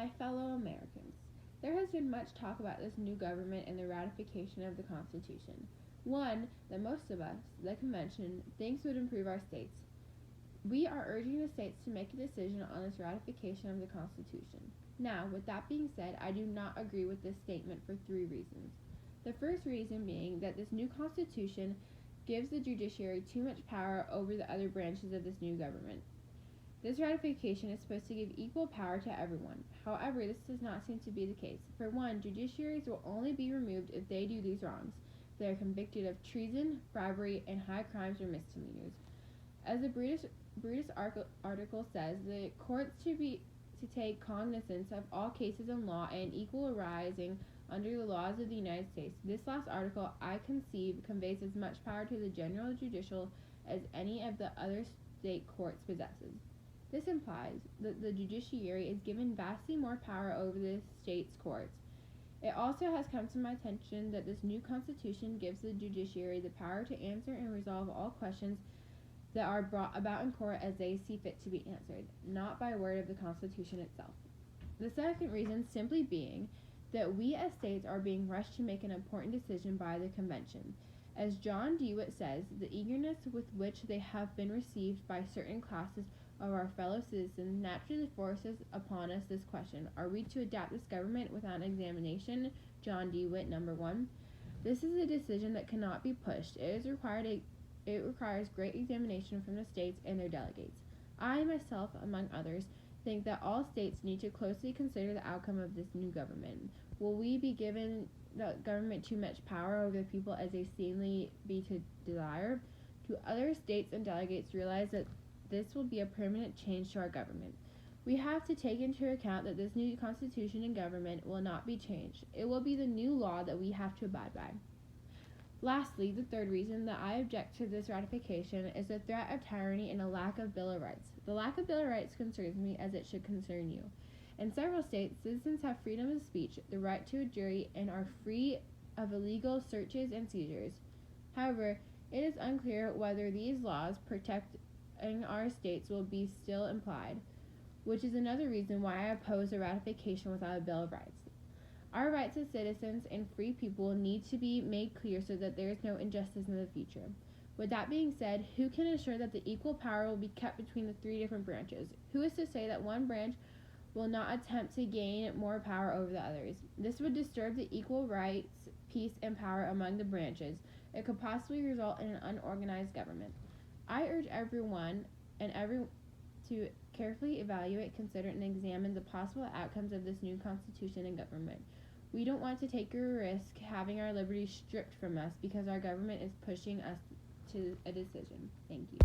My fellow Americans, there has been much talk about this new government and the ratification of the Constitution. One that most of us, the convention, thinks would improve our states. We are urging the states to make a decision on this ratification of the Constitution. Now, with that being said, I do not agree with this statement for three reasons. The first reason being that this new Constitution gives the judiciary too much power over the other branches of this new government. This ratification is supposed to give equal power to everyone. However, this does not seem to be the case. For one, judiciaries will only be removed if they do these wrongs. If they are convicted of treason, bribery, and high crimes or misdemeanors. As the Brutus article says, the courts to take cognizance of all cases in law and equal arising under the laws of the United States. This last article, I conceive, conveys as much power to the general judicial as any of the other state courts possesses. This implies that the judiciary is given vastly more power over the state's courts. It also has come to my attention that this new Constitution gives the judiciary the power to answer and resolve all questions that are brought about in court as they see fit to be answered, not by word of the Constitution itself. The second reason simply being that we as states are being rushed to make an important decision by the convention. As John Dewitt says, the eagerness with which they have been received by certain classes of our fellow citizens naturally forces upon us this question: are we to adapt this government without examination? John Dewitt, number 1. This is a decision that cannot be pushed. It requires great examination from the states and their delegates. I myself, among others, think that all states need to closely consider the outcome of this new government. Will we be given the government too much power over the people as they seemingly be to desire? Do other states and delegates realize that this will be a permanent change to our government? We have to take into account that this new Constitution and government will not be changed. It will be the new law that we have to abide by. Lastly, the third reason that I object to this ratification is the threat of tyranny and a lack of Bill of Rights. The lack of Bill of Rights concerns me as it should concern you. In several states, citizens have freedom of speech, the right to a jury, and are free of illegal searches and seizures. However, it is unclear whether these laws protecting our states will be still implied, which is another reason why I oppose a ratification without a Bill of Rights. Our rights as citizens and free people need to be made clear so that there is no injustice in the future. With that being said, who can assure that the equal power will be kept between the three different branches? Who is to say that one branch will not attempt to gain more power over the others? This would disturb the equal rights, peace, and power among the branches. It could possibly result in an unorganized government. I urge everyone to carefully evaluate, consider, and examine the possible outcomes of this new Constitution and government. We don't want to take a risk having our liberties stripped from us because our government is pushing us to a decision. Thank you.